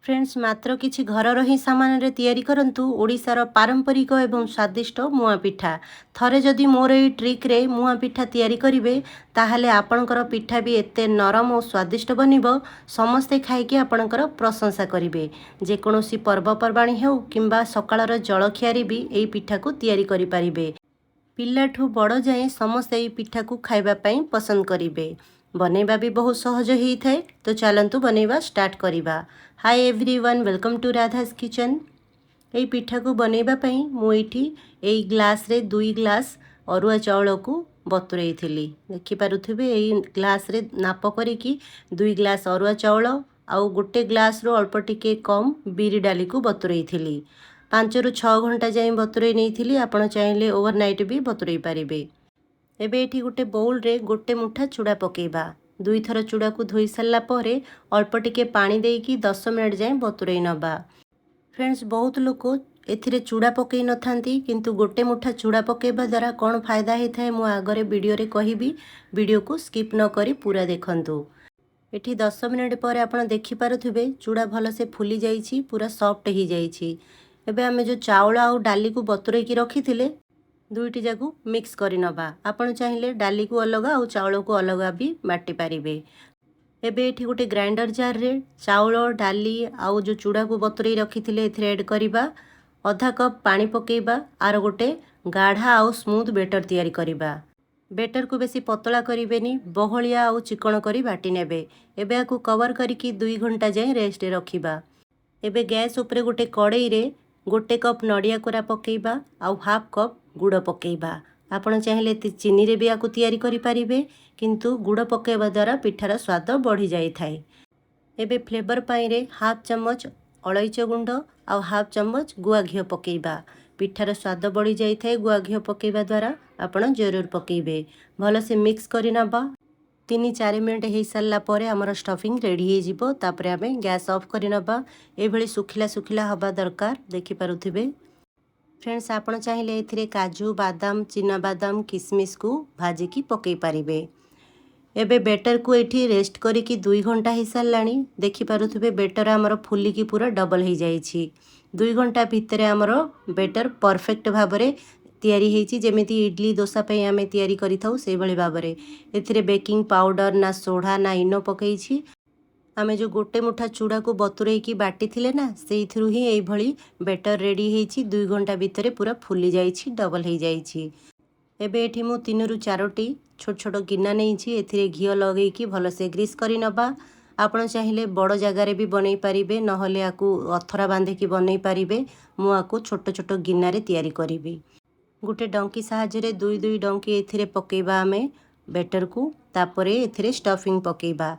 Friends मात्र किछि घरर ही सामान रे तैयारी करंतु ओडिशार पारंपरिक एवं स्वादिष्ट मुआ पिठा। थरे जदि मोर ए ट्रिक रे मुआ पिठा तैयारी करिवे ताहाले आपणकर पिठा भी एते नरम और स्वादिष्ट बनिबो समस्ते खाइके आपणकर प्रशंसा करिवे। जेकोसी पर्वपर्वाणी हेउ किंबा सकाळर जळखियारी भी एई पिठा को तैयारी करि परिबे। पिलाठू बड़ जाए समस्ते एई पिठा को खाइबा पई पसंद करिवे। बनेबा भी बहुत सहज ही थाए। तो चलंतु बनेबा स्टार्ट करिबा। Hi everyone, welcome to Radha's kitchen. एई पिठा को बनेबा पई मु एठी एई ग्लास रे 2 ग्लास अरुआ चाउल को बतुरई थिली। देखि पारुथिबे एई ग्लास रे नाप करिकी 2 ग्लास अरुआ चाउल आउ गोटे ग्लास रो अल्प टिके कम बिरी डाली को बतुरई थिली। 5 ରୁ 6 घंटा जाए बतुरई नहीं थिली। आपण चाहिले ओवरनाइट भी बतुरई पारिबे। एबे एठी गोटे बाउल रे गोटे मुठा चूड़ा पकेबा। 2 थर चूड़ा को धोई सारला परे अल्प टिके पानी देकी 10 मिनिट जाए बतुरई नबा। फ्रेंड्स बहुत लोक एथिरे चूड़ा पकई न थांती, किंतु गोटे मुठा चूड़ा पकेबा द्वारा कौन फायदा ही थाए मु आगरे वीडियो रे कहिबी। वीडियो को स्किप न करी पूरा देखंतु। एठी 10 मिनिट पर आपण देखि पारुथिबे चूड़ा भल से फुली जाईछि, पूरा सॉफ्ट ही जाईछि। एबे आमे जो चाउल आउ डाली को बतुरई की रखिथिले दुईटी जाकू मिक्स करि नबा। आपण चाहिले डाली को अलग आउ चाउल को अलग भी बाटी पारिबे। एबे एठी गोटे ग्राइंडर जार रे चाउल डाली आउ जो चूड़ा को बतुरई रखिथिले एथिरे ऐड करिबा। आधा कप पानी पकेबा। आर गोटे गाढ़ा आउ स्मूथ बेटर तैयारी करिबा। बेटर को बेसी पतला करिबेनी, बहलिया आउ चिकन करी बाटी नेबे। एबे आकु कवर करिकी 2 घंटा जाए रेस्ट रखिबा। एबे गैस उपरे गोटे कड़ाई रे गोटे कप नड़िया कोरा पकेबा आउ हाफ कप गुड़ पकेबा। आपण चाहिले चीनी रे भी आकु तैयारी करि पारिबे, किंतु गुड़ पकेबा द्वारा पिठार स्वाद बढ़ी जाई थाए। एबे फ्लेवर पाई रे हाफ चम्मच अलैच गुंड आउ हाफ चम्मच गुआ घिओ पकेबा। पिठार स्वाद बढ़ी जाई थाए गुआ घिओ पकेबा द्वारा। आपण जरूर पकेबे। भल से मिक्स करि नबा। 3-4 मिनिट हो सारा पर आमर स्टफिंग रेडी हो जिवो। तापरे आमे गैस ऑफ करि नबा। एभली सुखिला सुखिला हवा दरकार। देखि पारुथिबे फ्रेंड्स आपण चाहिले एथिरे काजू बादाम चिना बादाम किसमिस को भाजिकी पकई पारिबे। एबे बेटर को एठी रेस्ट करिकी 2 घंटा हो सारानी। देखि पारुथिबे बेटर आमर फुलिकी पूरा डबल हो जाइछि। 2 घंटा भितर आमर बेटर परफेक्ट भाबरे तैयारी हेछि, जेमिति इडली डोसा पे आमे तैयारी करिथाउ से भली भाबरे। एथिरे बेकिंग पाउडर ना सोडा ना इनो पकईछि। आमे जो गोटे मुठा चूड़ा को बतुरई की बाटी थिले ना सेइथिरु ही एई भली बेटर रेडी हेछि। 2 घंटा भितर पूरा फुली जाइछि, डबल हो जाइछि। एबे एठी मु 3 ରୁ 4टी छोट छोट गिना नेइछि। एथिरे घिओ लगेई की भल से ग्रीस करि नबा। आपण चाहिले बड़ जगह रे भी बनै पारिबे, नहले आकु अथरा बांधे की बनै पारिबे। मु आकु छोट छोट गिना रे तैयारी करिबी। गोटे डंकी साहाଯ୍य रे 2 डंकी एथिरे पकेबा आमे बेटर को। तापरे एथिरे स्टफिंग पकेबा।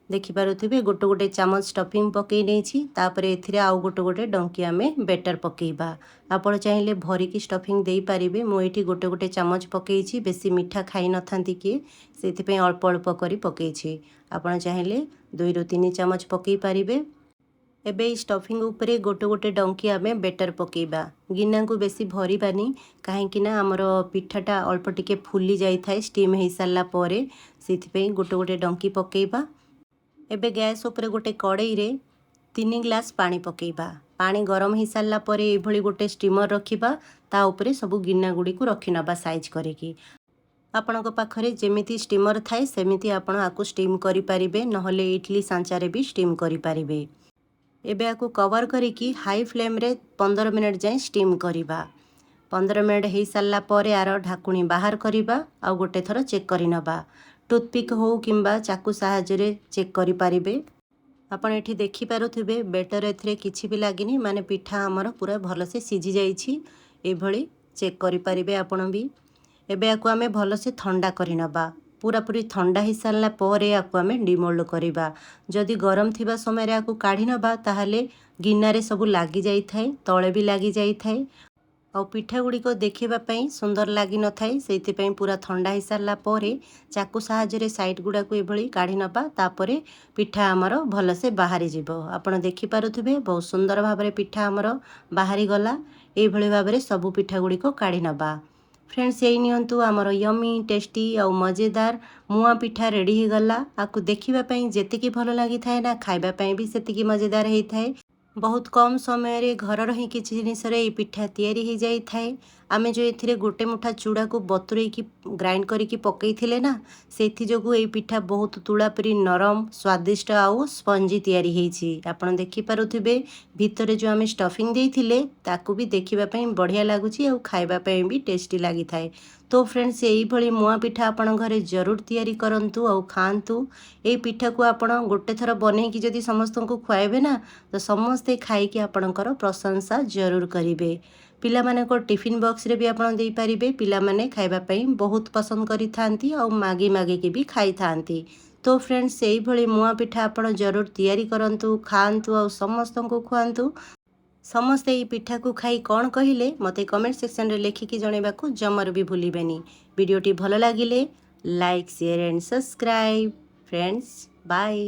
देखि पारुथिबे गोटे गोटे चामच स्टफिंग पकई नेछि। तापरे एथिरे आउ गोटे गोटे डंकी आमे बेटर पकेबा। आपण चाहिले भरिकी स्टफिंग देई पारिबे। मु एठी गोटे गोटे चामच पकेइछि। बेसी मिठा खाई नथांती कि सेति पे अल्प अल्प करी पकेइछि। आपण चाहिले 2 ରୁ 3 चामच पकई पारिबे। एबे स्टफिंग उपरे गोटे गोटे डंकी आमे बेटर पकेबा। गिना को बेसी भरिबानी, काहेकि ना हमर पिठाटा अल्प टिके फुली जाई थाए स्टीम हे सारला परे। सेति पे गोटे गोटे डंकी पकेबा। एबे गैस उपरे गोटे कड़ाई रे 3 ग्लास पानी पकेबा। पानी गरम हो सारा पर ये गोटे स्टीमर रखिबा। ता उपरे सबु गिना गुड़ी को रखि नबा साइज करिकी। आपणक पाखरे जेमिति स्टीमर थाए सेमिति आपण आकु स्टीम करि पारिबे, नहले इडली सांचारे भी स्टीम करि पारिबे। एबे आकु कवर करिकी हाई फ्लेम रे 15 मिनिट जाए स्टीम करिबा। 15 मिनिट हो सारा पर यार ढाकुणी बाहर करिबा आ गोटे थर चेक करि नबा। टूथपिक हो किंबा चाकू साहाଯ୍य रे चेक करि पारिबे। आपण एठी देखि पारुथिबे बेटर एथरे किछि भी लागिनी, माने पिठा हमर पूरा भल से सिझी जाइछि। ए भली चेक करि पारिबे आपण भी। एबे आकु आमे भल से ठंडा करि नबा। पूरा पूरी ठंडा ही सारला परे आकु आमे डिमोल्ड करिबा। जदि गरम थिबा समय रे आकु काढी नबा ताहाले गिन्ना रे सब लागी जाई थाए, तळे भी लागी जाई थाए। और पिठा गुड़ी को देखिबा पई सुंदर लागी न थाए। सेति पई पूरा ठंडा ही सारला परे चाकू साहाଯ୍य रे साइड गुडा को एभली काढी नबा। तापरे पिठा हमर भल से बाहरी जिवो। आपण देखि पारुथिबे बहुत सुंदर भाबरे पिठा हमर बाहरी गला। ए भली भाबरे सब पिठा गुड़ी को काढी नबा। फ्रेंड्स यही नियंतु आमर यमी टेस्टी और मजेदार मुआ पिठा रेडी हो गला। आकु देखिबा पई जेतिकी भल लागि थाए ना खाइबा पई भी सेतिकी मजेदार हेई थाए। बहुत कम समय रे घरर ही किछि जिनिसरे एई पिठा तैयारी हो जाई थाए। आमे जो एथिरे गोटे मुठा चूड़ा को बतुरेकी ग्राइंड करिकी पकेइथिले ना, सेथि जोगु एई पिठा बहुत तुळापरी नरम स्वादिष्ट आउ स्पंजी तैयारी ହେଇଛି। आपण देखि पारुथिबे भितरे जो आमे स्टफिंग देइथिले ताकू भी देखिबा पई बढ़िया लागुची आउ खाइबा पई भी टेस्टी लागि थाए। तो फ्रेंड्स एई भली मुआ पिठा आपण घरे जरूर तैयारी करंतु आउ खांतु। एई पिठा को आपण गोटे थर बनेकी जदि समस्तंकु खुआइबे ना तो समस्ते खाइकी आपणकर प्रशंसा जरूर करिवे। पिलामानक टिफिन बॉक्स रे भी आपण देई परिबे। पिलामाने खाइबा पई बहुत पसंद करि थांती और मागी मागी के भी खाई थांती। तो फ्रेंड्स एई भली मुआ पिठा आपण जरूर तैयारी करंतु, खांतु और समस्तंकु खुआंतु। समस्ते एई पिठा को खाई कौन कहिले मते कमेंट सेक्शन रे लेखिकी जणेबाकू जमर भी भूलिबेनी। वीडियोटी भलो लागिले like share and subscribe. Friends bye.